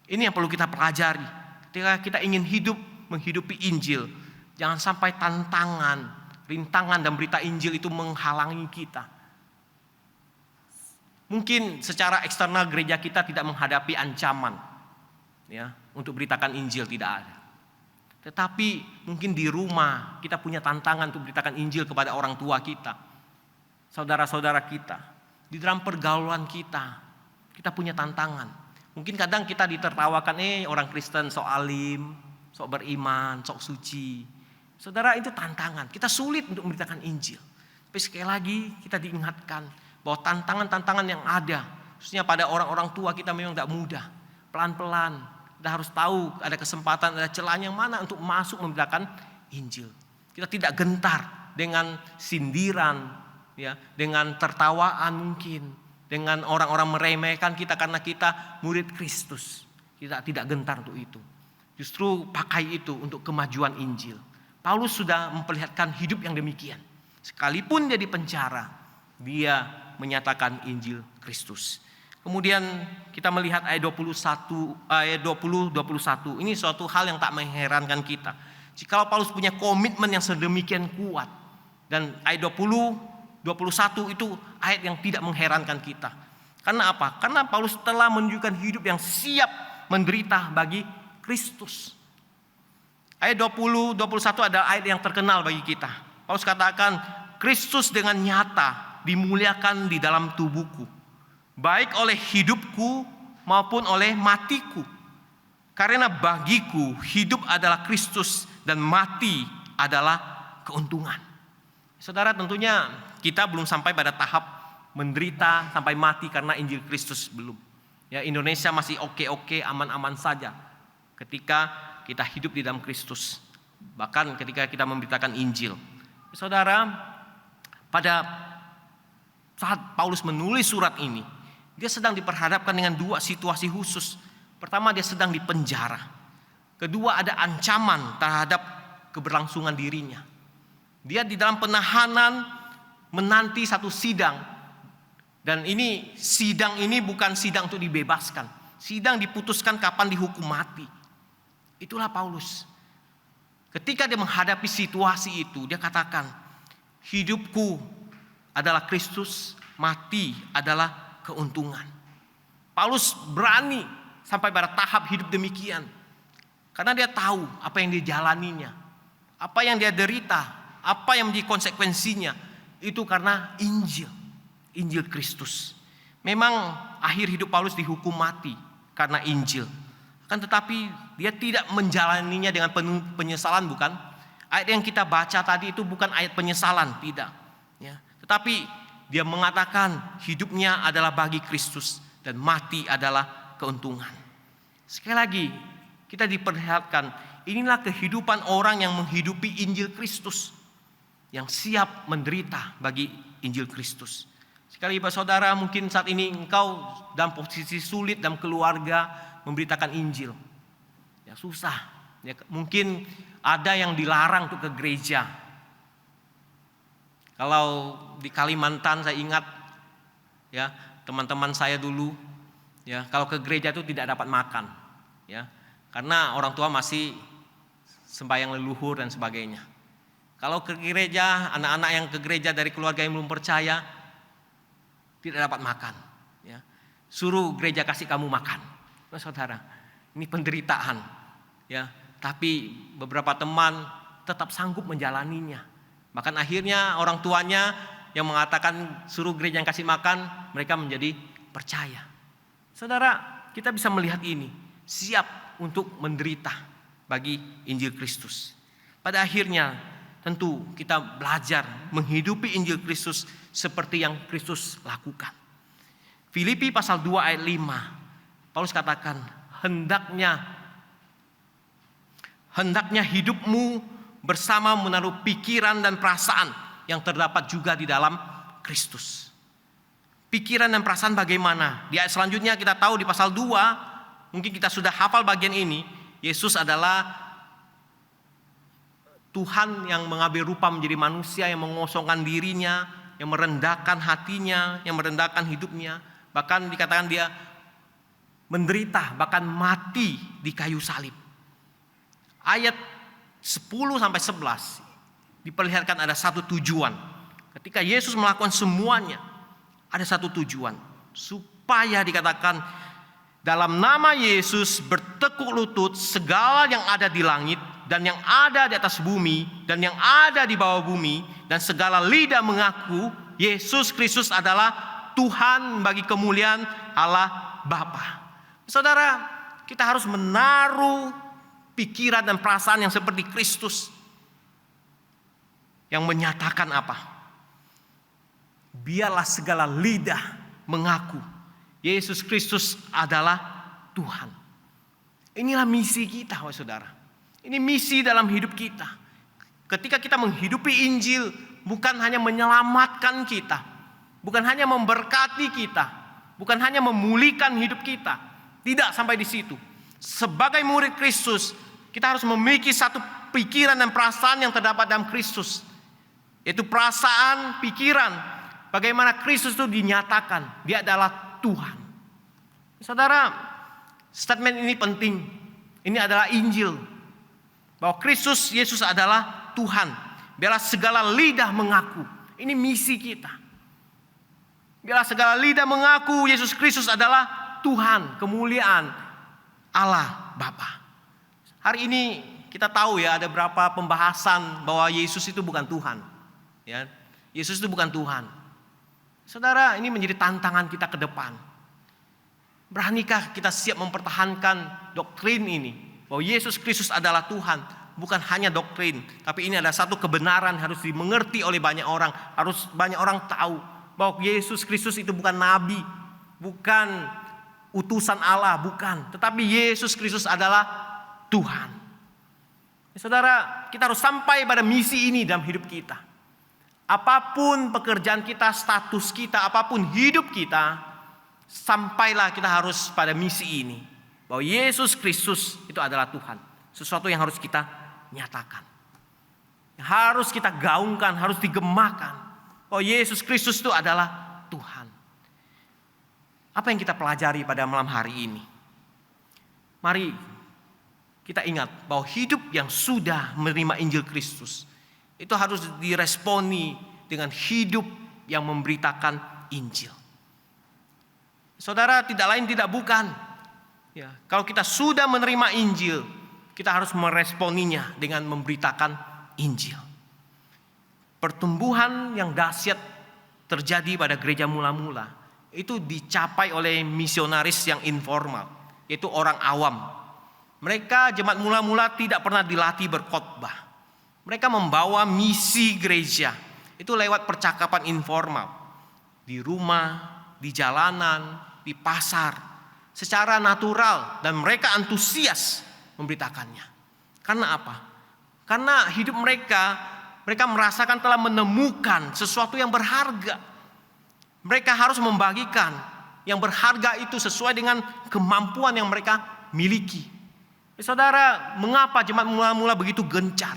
Ini yang perlu kita pelajari. Ketika kita ingin hidup menghidupi Injil, jangan sampai tantangan, rintangan dan berita Injil itu menghalangi kita. Mungkin secara eksternal gereja kita tidak menghadapi ancaman, ya, untuk beritakan Injil, tidak ada. Tetapi mungkin di rumah kita punya tantangan untuk beritakan Injil kepada orang tua kita, saudara-saudara kita. Di dalam pergaulan kita punya tantangan. Mungkin kadang kita ditertawakan, orang Kristen sok alim, sok beriman, sok suci. Saudara, itu tantangan. Kita sulit untuk memberitakan Injil. Tapi sekali lagi kita diingatkan bahwa tantangan-tantangan yang ada, khususnya pada orang-orang tua kita, memang tidak mudah. Pelan-pelan kita harus tahu ada kesempatan, ada celah yang mana untuk masuk memberitakan Injil. Kita tidak gentar dengan sindiran, ya, dengan tertawaan mungkin, dengan orang-orang meremehkan kita karena kita murid Kristus. Kita tidak gentar untuk itu. Justru pakai itu untuk kemajuan Injil. Paulus sudah memperlihatkan hidup yang demikian. Sekalipun dia di penjara, dia menyatakan Injil Kristus. Kemudian kita melihat ayat 20-21. Ini suatu hal yang tak mengherankan kita. Jikalau Paulus punya komitmen yang sedemikian kuat, dan ayat 20-21 itu ayat yang tidak mengherankan kita. Karena apa? Karena Paulus telah menunjukkan hidup yang siap menderita bagi Kristus. Ayat 20-21 adalah ayat yang terkenal bagi kita. Paulus katakan, Kristus dengan nyata dimuliakan di dalam tubuhku, baik oleh hidupku maupun oleh matiku. Karena bagiku hidup adalah Kristus dan mati adalah keuntungan. Saudara, tentunya kita belum sampai pada tahap menderita sampai mati karena Injil Kristus belum. Ya, Indonesia masih oke-oke, aman-aman saja ketika kita hidup di dalam Kristus. Bahkan ketika kita memberitakan Injil. Saudara, pada saat Paulus menulis surat ini, dia sedang diperhadapkan dengan dua situasi khusus. Pertama, dia sedang dipenjara. Kedua, ada ancaman terhadap keberlangsungan dirinya. Dia di dalam penahanan menanti satu sidang. Dan ini sidang ini bukan sidang untuk dibebaskan. Sidang diputuskan kapan dihukum mati. Itulah Paulus. Ketika dia menghadapi situasi itu, dia katakan, hidupku adalah Kristus, mati adalah keuntungan. Paulus berani sampai pada tahap hidup demikian. Karena dia tahu apa yang dia jalaninya. Apa yang dia derita, apa yang menjadi konsekuensinya. Itu karena Injil Kristus. Memang akhir hidup Paulus dihukum mati karena Injil. Akan tetapi dia tidak menjalaninya dengan penuh penyesalan, bukan? Ayat yang kita baca tadi itu bukan ayat penyesalan, tidak. Ya. Tetapi dia mengatakan hidupnya adalah bagi Kristus dan mati adalah keuntungan. Sekali lagi kita diperlihatkan, inilah kehidupan orang yang menghidupi Injil Kristus, yang siap menderita bagi Injil Kristus. Sekali Bapak Saudara, mungkin saat ini engkau dalam posisi sulit dalam keluarga memberitakan Injil. Ya susah. Ya, mungkin ada yang dilarang untuk ke gereja. Kalau di Kalimantan saya ingat, ya teman-teman saya dulu, ya kalau ke gereja itu tidak dapat makan, ya karena orang tua masih sembahyang leluhur dan sebagainya. Kalau ke gereja, anak-anak yang ke gereja dari keluarga yang belum percaya tidak dapat makan, ya. Suruh gereja kasih kamu makan. Nah, saudara, ini penderitaan, ya. Tapi beberapa teman tetap sanggup menjalaninya. Bahkan akhirnya orang tuanya yang mengatakan suruh gereja yang kasih makan, mereka menjadi percaya. Saudara, kita bisa melihat ini, siap untuk menderita bagi Injil Kristus. Pada akhirnya tentu kita belajar menghidupi Injil Kristus seperti yang Kristus lakukan. Filipi pasal 2 ayat 5. Paulus katakan, hendaknya hidupmu bersama menaruh pikiran dan perasaan yang terdapat juga di dalam Kristus. Pikiran dan perasaan bagaimana? Di ayat selanjutnya kita tahu di pasal 2, mungkin kita sudah hafal bagian ini, Yesus adalah Tuhan yang mengambil rupa menjadi manusia, yang mengosongkan dirinya, yang merendahkan hatinya, yang merendahkan hidupnya. Bahkan dikatakan dia menderita, bahkan mati di kayu salib. Ayat 10-11 diperlihatkan ada satu tujuan. Ketika Yesus melakukan semuanya, ada satu tujuan. Supaya dikatakan dalam nama Yesus bertekuk lutut segala yang ada di langit dan yang ada di atas bumi dan yang ada di bawah bumi, dan segala lidah mengaku Yesus Kristus adalah Tuhan bagi kemuliaan Allah Bapa. Saudara, kita harus menaruh pikiran dan perasaan yang seperti Kristus, yang menyatakan apa? Biarlah segala lidah mengaku Yesus Kristus adalah Tuhan. Inilah misi kita, saudara. Ini misi dalam hidup kita. Ketika kita menghidupi Injil, bukan hanya menyelamatkan kita, bukan hanya memberkati kita, bukan hanya memulihkan hidup kita. Tidak sampai di situ. Sebagai murid Kristus, kita harus memiliki satu pikiran dan perasaan yang terdapat dalam Kristus. Yaitu perasaan, pikiran, bagaimana Kristus itu dinyatakan. Dia adalah Tuhan. Saudara, statement ini penting. Ini adalah Injil. Bahwa Kristus Yesus adalah Tuhan. Biarlah segala lidah mengaku. Ini misi kita. Biarlah segala lidah mengaku Yesus Kristus adalah Tuhan, kemuliaan Allah Bapa. Hari ini kita tahu ya, ada beberapa pembahasan bahwa Yesus itu bukan Tuhan. Ya, Yesus itu bukan Tuhan. Saudara, ini menjadi tantangan kita ke depan. Beranikah kita siap mempertahankan doktrin ini? Bahwa Yesus Kristus adalah Tuhan. Bukan hanya doktrin, tapi ini adalah satu kebenaran harus dimengerti oleh banyak orang. Harus banyak orang tahu bahwa Yesus Kristus itu bukan nabi, bukan utusan Allah, bukan. Tetapi Yesus Kristus adalah Tuhan. Saudara, kita harus sampai pada misi ini dalam hidup kita. Apapun pekerjaan kita, status kita, apapun hidup kita, sampailah kita harus pada misi ini. Bahwa Yesus Kristus itu adalah Tuhan. Sesuatu yang harus kita nyatakan. Harus kita gaungkan, harus digemakan. Bahwa Yesus Kristus itu adalah Tuhan. Apa yang kita pelajari pada malam hari ini? Mari kita ingat bahwa hidup yang sudah menerima Injil Kristus itu harus diresponi dengan hidup yang memberitakan Injil. Saudara, tidak lain tidak bukan. Ya, kalau kita sudah menerima Injil, kita harus meresponinya dengan memberitakan Injil. Pertumbuhan yang dahsyat terjadi pada gereja mula-mula itu dicapai oleh misionaris yang informal, yaitu orang awam. Mereka jemaat mula-mula tidak pernah dilatih berkhotbah. Mereka membawa misi gereja itu lewat percakapan informal. Di rumah, di jalanan, di pasar. Secara natural dan mereka antusias memberitakannya. Karena apa? Karena hidup mereka merasakan telah menemukan sesuatu yang berharga. Mereka harus membagikan yang berharga itu sesuai dengan kemampuan yang mereka miliki. Saudara, mengapa jemaat mula-mula begitu gencar?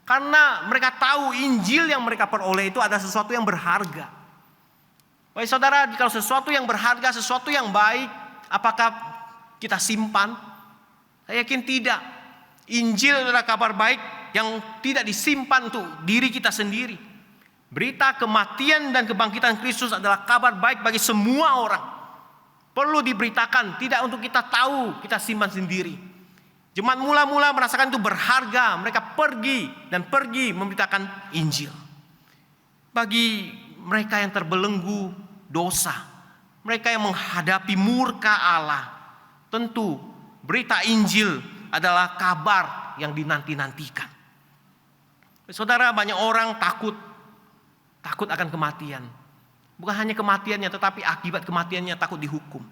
Karena mereka tahu Injil yang mereka peroleh itu ada sesuatu yang berharga. Baik saudara, kalau sesuatu yang berharga, sesuatu yang baik, apakah kita simpan? Saya yakin tidak. Injil adalah kabar baik yang tidak disimpan untuk diri kita sendiri. Berita kematian dan kebangkitan Kristus adalah kabar baik bagi semua orang. Perlu diberitakan, tidak untuk kita tahu, kita simpan sendiri. Jemaat mula-mula merasakan itu berharga. Mereka pergi memberitakan Injil. Bagi mereka yang terbelenggu dosa, mereka yang menghadapi murka Allah, tentu berita Injil adalah kabar yang dinanti-nantikan. Saudara, banyak orang takut akan kematian. Bukan hanya kematiannya, tetapi akibat kematiannya takut dihukum.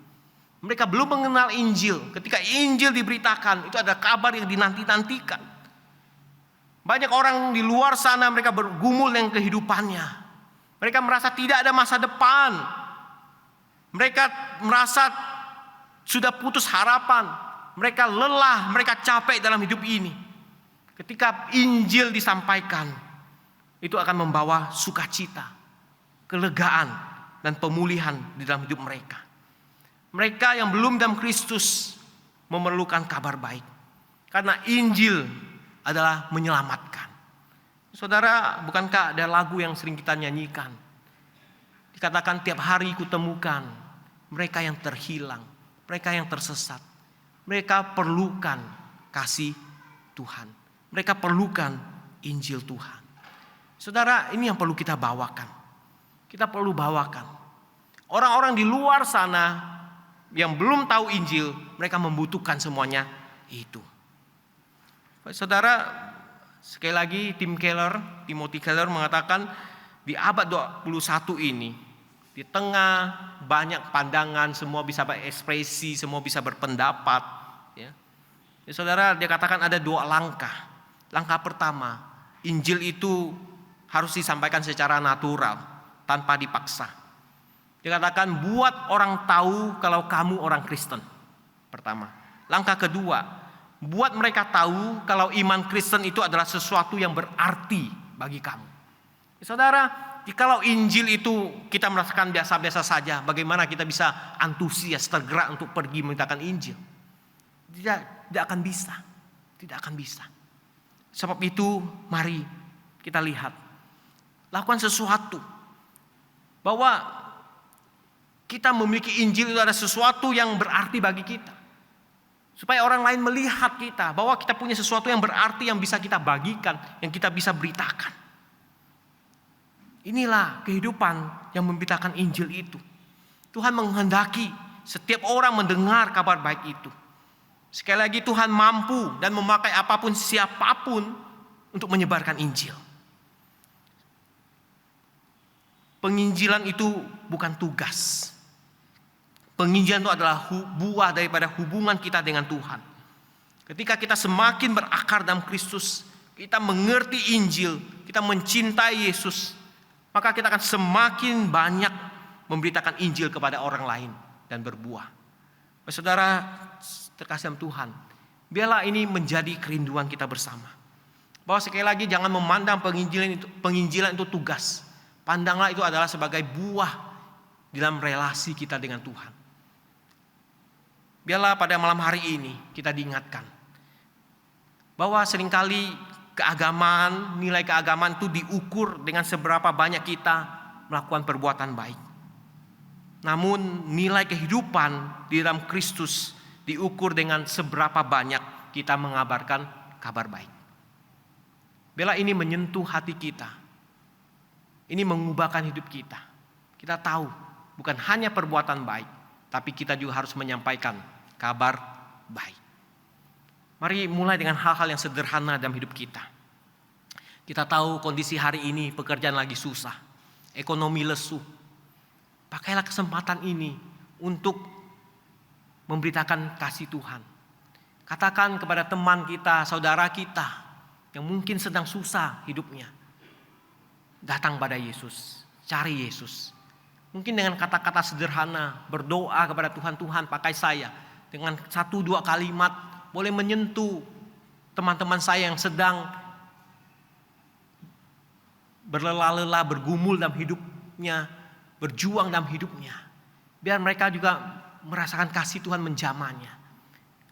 Mereka belum mengenal Injil. Ketika Injil diberitakan, itu ada kabar yang dinanti-nantikan. Banyak orang di luar sana mereka bergumul dengan kehidupannya. Mereka merasa tidak ada masa depan. Mereka merasa sudah putus harapan. Mereka lelah, mereka capek dalam hidup ini. Ketika Injil disampaikan, itu akan membawa sukacita, kelegaan, dan pemulihan di dalam hidup mereka. Mereka yang belum dalam Kristus memerlukan kabar baik. Karena Injil adalah menyelamatkan. Saudara, bukankah ada lagu yang sering kita nyanyikan? Dikatakan tiap hari kutemukan mereka yang terhilang, mereka yang tersesat. Mereka perlukan kasih Tuhan. Mereka perlukan Injil Tuhan. Saudara, ini yang perlu kita bawakan. Kita perlu bawakan. Orang-orang di luar sana yang belum tahu Injil, mereka membutuhkan semuanya itu. Saudara, sekali lagi Timothy Keller mengatakan di abad 21 ini, di tengah banyak pandangan, semua bisa berekspresi, semua bisa berpendapat, ya. Saudara, dia katakan ada 2 langkah. Langkah pertama, Injil itu harus disampaikan secara natural, tanpa dipaksa. Dikatakan buat orang tahu kalau kamu orang Kristen. Pertama. Langkah kedua, buat mereka tahu kalau iman Kristen itu adalah sesuatu yang berarti bagi kamu. Saudara, kalau Injil itu kita merasakan biasa-biasa saja, bagaimana kita bisa antusias, tergerak untuk pergi memberitakan Injil? Tidak akan bisa. Tidak akan bisa. Sebab itu mari kita lihat. Lakukan sesuatu. Bahwa kita memiliki Injil itu ada sesuatu yang berarti bagi kita. Supaya orang lain melihat kita bahwa kita punya sesuatu yang berarti yang bisa kita bagikan, yang kita bisa beritakan. Inilah kehidupan yang memberitakan Injil itu. Tuhan menghendaki setiap orang mendengar kabar baik itu. Sekali lagi Tuhan mampu dan memakai apapun siapapun untuk menyebarkan Injil. penginjilan itu bukan tugas. Penginjilan itu adalah buah daripada hubungan kita dengan Tuhan. Ketika kita semakin berakar dalam Kristus, kita mengerti Injil, kita mencintai Yesus, maka kita akan semakin banyak memberitakan Injil kepada orang lain dan berbuah. Saudara terkasih dalam Tuhan, biarlah ini menjadi kerinduan kita bersama. Bahwa sekali lagi jangan memandang penginjilan itu tugas. Pandanglah itu adalah sebagai buah dalam relasi kita dengan Tuhan. Biarlah pada malam hari ini kita diingatkan bahwa seringkali keagamaan, nilai keagamaan itu diukur dengan seberapa banyak kita melakukan perbuatan baik. Namun nilai kehidupan di dalam Kristus diukur dengan seberapa banyak kita mengabarkan kabar baik. Biarlah ini menyentuh hati kita. Ini mengubahkan hidup kita. Kita tahu bukan hanya perbuatan baik, tapi kita juga harus menyampaikan kabar baik. Mari mulai dengan hal-hal yang sederhana dalam hidup kita. Kita tahu kondisi hari ini pekerjaan lagi susah, ekonomi lesu. Pakailah kesempatan ini untuk memberitakan kasih Tuhan. Katakan kepada teman kita, saudara kita yang mungkin sedang susah hidupnya, datang pada Yesus, cari Yesus. Mungkin dengan kata-kata sederhana, berdoa kepada Tuhan, Tuhan pakai saya. Dengan 1-2 kalimat boleh menyentuh teman-teman saya yang sedang berlelah-lelah, bergumul dalam hidupnya, berjuang dalam hidupnya. Biar mereka juga merasakan kasih Tuhan menjamahnya.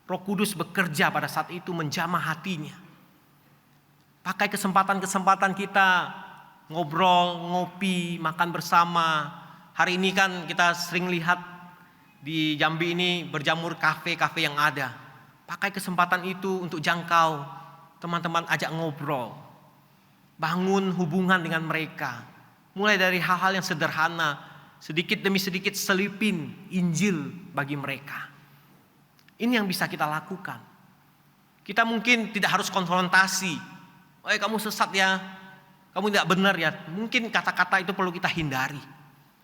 Roh Kudus bekerja pada saat itu menjamah hatinya. Pakai kesempatan-kesempatan kita ngobrol, ngopi, makan bersama. Hari ini kan kita sering lihat di Jambi ini berjamur kafe-kafe yang ada. Pakai kesempatan itu untuk jangkau teman-teman, ajak ngobrol. Bangun hubungan dengan mereka. Mulai dari hal-hal yang sederhana, sedikit demi sedikit selipin Injil bagi mereka. Ini yang bisa kita lakukan. Kita mungkin tidak harus konfrontasi. Kamu sesat ya, kamu tidak benar ya. Mungkin kata-kata itu perlu kita hindari.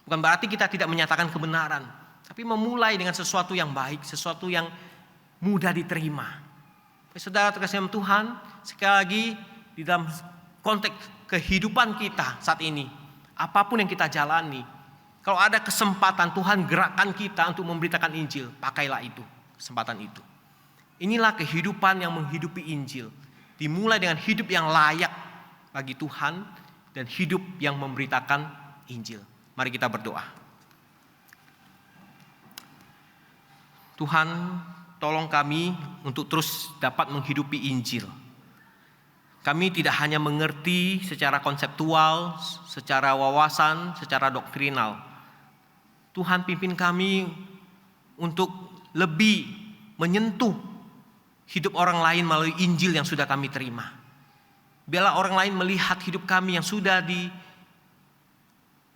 Bukan berarti kita tidak menyatakan kebenaran, tapi memulai dengan sesuatu yang baik, sesuatu yang mudah diterima. Saudara terkasih dalam Tuhan, sekali lagi di dalam konteks kehidupan kita saat ini, apapun yang kita jalani, kalau ada kesempatan Tuhan gerakkan kita untuk memberitakan Injil, pakailah itu, kesempatan itu. Inilah kehidupan yang menghidupi Injil. Dimulai dengan hidup yang layak bagi Tuhan dan hidup yang memberitakan Injil. Mari kita berdoa. Tuhan, tolong kami untuk terus dapat menghidupi Injil. Kami tidak hanya mengerti secara konseptual, secara wawasan, secara doktrinal. Tuhan pimpin kami untuk lebih menyentuh hidup orang lain melalui Injil yang sudah kami terima. Biarlah orang lain melihat hidup kami yang sudah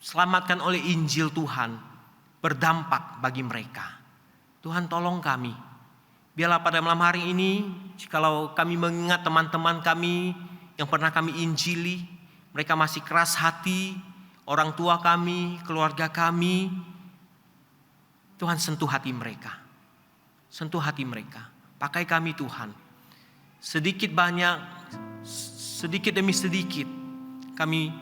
diselamatkan oleh Injil Tuhan, berdampak bagi mereka. Tuhan tolong kami. Biarlah pada malam hari ini, jikalau kami mengingat teman-teman kami yang pernah kami injili, mereka masih keras hati, orang tua kami, keluarga kami, Tuhan sentuh hati mereka. Sentuh hati mereka. Pakai kami Tuhan. Sedikit banyak, sedikit demi sedikit, kami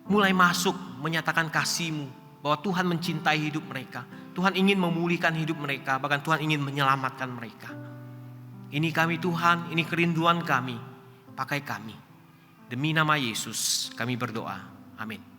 mulai masuk menyatakan kasih-Mu, bahwa Tuhan mencintai hidup mereka. Tuhan ingin memulihkan hidup mereka, bahkan Tuhan ingin menyelamatkan mereka. Ini kami Tuhan, ini kerinduan kami. Pakai kami. Demi nama Yesus kami berdoa. Amin.